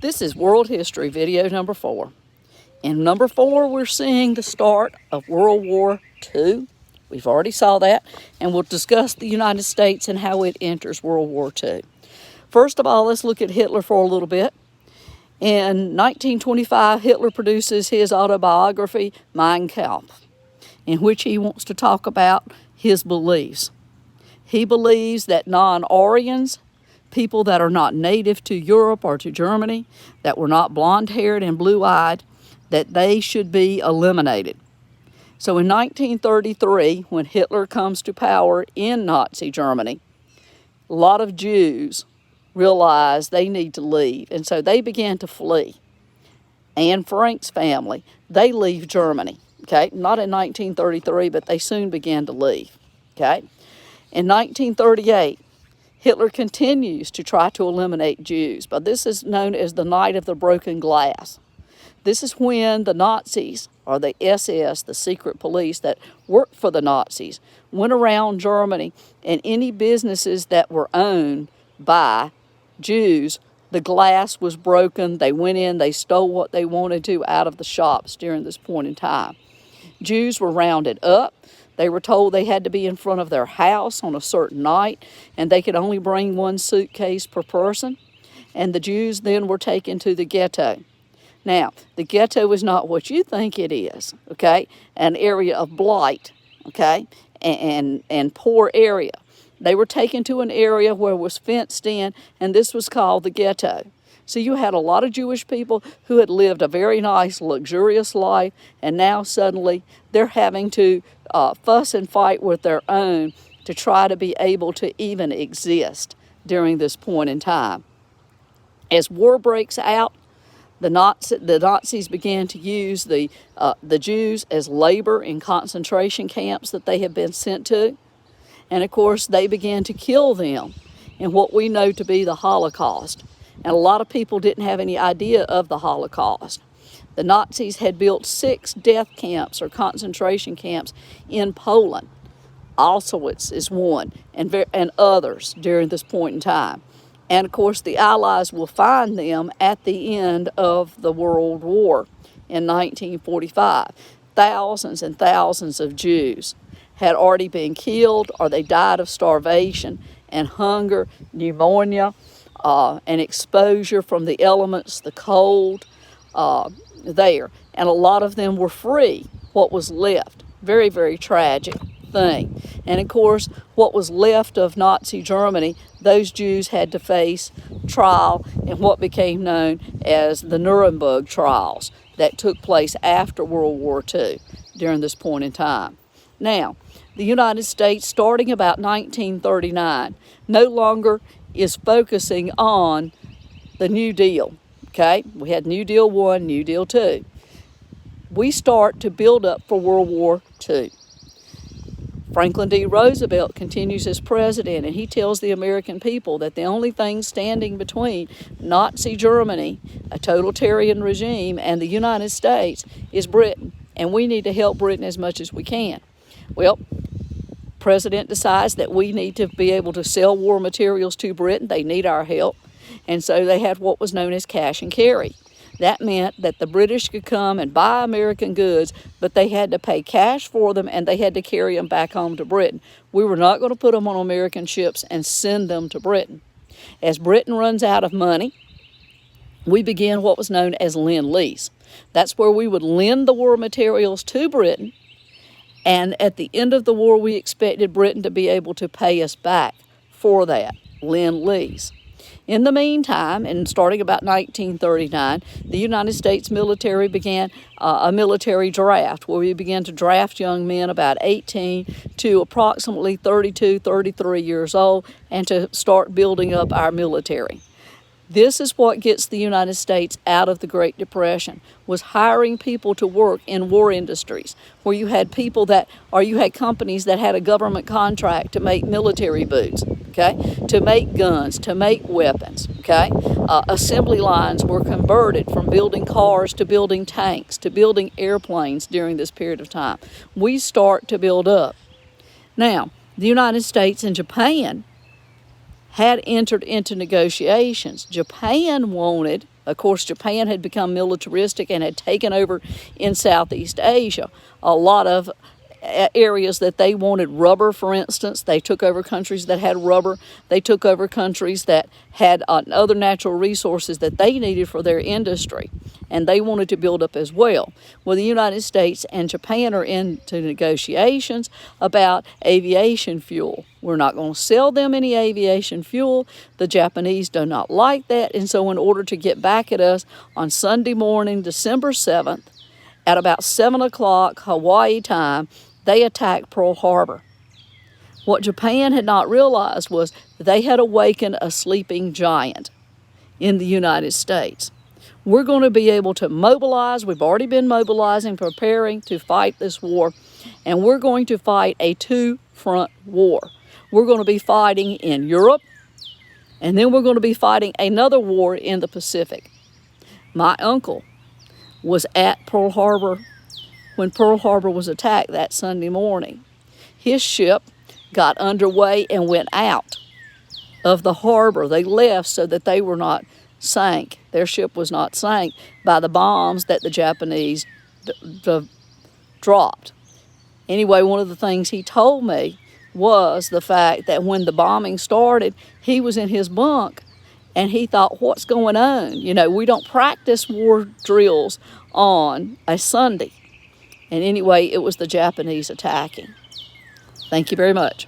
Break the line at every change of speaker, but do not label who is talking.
This is World History video number 4. In number 4, we're seeing the start of World War II. We've already saw that, and we'll discuss the United States and how it enters World War II. First of all, let's look at Hitler for a little bit. In 1925, Hitler produces his autobiography, Mein Kampf, in which he wants to talk about his beliefs. He believes that non-Aryans, people that are not native to Europe or to Germany, that were not blonde-haired and blue-eyed, that they should be eliminated. So in 1933, when Hitler comes to power in Nazi Germany, a lot of Jews realized they need to leave, and so they began to flee. Anne Frank's family, they leave Germany, okay? Not in 1933, but they soon began to leave, okay? In 1938, Hitler continues to try to eliminate Jews, but this is known as the Night of the Broken Glass. This is when the Nazis, or the SS, the secret police that worked for the Nazis, went around Germany, and any businesses that were owned by Jews, the glass was broken. They went in, they stole what they wanted to out of the shops during this point in time. Jews were rounded up. They were told they had to be in front of their house on a certain night, and they could only bring one suitcase per person. And the Jews then were taken to the ghetto. Now, the ghetto is not what you think it is, okay? An area of blight, okay, and poor area. They were taken to an area where it was fenced in, and this was called the ghetto. So you had a lot of Jewish people who had lived a very nice, luxurious life, and now suddenly they're having to fuss and fight with their own to try to be able to even exist during this point in time. As war breaks out, the Nazis began to use the Jews as labor in concentration camps that they had been sent to. And of course, they began to kill them in what we know to be the Holocaust. And a lot of people didn't have any idea of the Holocaust. The Nazis had built 6 death camps or concentration camps in Poland. Auschwitz is one, and others during this point in time. And of course, the Allies will find them at the end of the World War in 1945. Thousands and thousands of Jews had already been killed, or they died of starvation and hunger, pneumonia, and exposure from the elements, the cold there. And a lot of them were free, what was left. Very, very tragic thing. And of course, what was left of Nazi Germany, those Jews had to face trial in what became known as the Nuremberg trials that took place after World War II during this point in time. Now, the United States, starting about 1939, no longer is focusing on the New Deal, okay? We had New Deal 1, New Deal 2. We start to build up for World War II. Franklin D. Roosevelt continues as president, and he tells the American people that the only thing standing between Nazi Germany, a totalitarian regime, and the United States is Britain, and we need to help Britain as much as we can. Well, President decides that we need to be able to sell war materials to Britain. They need our help, and so they had what was known as cash and carry. That meant that the British could come and buy American goods, but they had to pay cash for them, and they had to carry them back home to Britain. We were not going to put them on American ships and send them to Britain. As Britain runs out of money, we began what was known as Lend-Lease. That's where we would lend the war materials to Britain, and at the end of the war, we expected Britain to be able to pay us back for that, Lend-Lease. In the meantime, and starting about 1939, the United States military began a military draft where we began to draft young men about 18 to approximately 32, 33 years old, and to start building up our military. This is what gets the United States out of the Great Depression, was hiring people to work in war industries, where you had people that, or you had companies that had a government contract to make military boots, okay, to make guns, to make weapons, okay. Assembly lines were converted from building cars to building tanks, to building airplanes during this period of time. We start to build up. Now, the United States and Japan had entered into negotiations. Japan wanted Of course, Japan had become militaristic and had taken over in Southeast Asia a lot of areas that they wanted rubber, for instance. They took over countries that had rubber. They took over countries that had other natural resources that they needed for their industry, and they wanted to build up as well. Well, the United States and Japan are into negotiations about aviation fuel. We're not going to sell them any aviation fuel. The Japanese do not like that, and so in order to get back at us on Sunday morning, December 7th, at about 7 o'clock Hawaii time, they attacked Pearl Harbor. What Japan had not realized was they had awakened a sleeping giant in the United States. We're going to be able to mobilize. We've already been mobilizing, preparing to fight this war, and we're going to fight a two-front war. We're going to be fighting in Europe, and then we're going to be fighting another war in the Pacific. My uncle was at Pearl Harbor when Pearl Harbor was attacked that Sunday morning. His ship got underway and went out of the harbor. They left so that they were not sank. Their ship was not sank by the bombs that the Japanese dropped. Anyway, one of the things he told me was the fact that when the bombing started, he was in his bunk and he thought, what's going on? You know, we don't practice war drills on a Sunday. And anyway, it was the Japanese attacking. Thank you very much.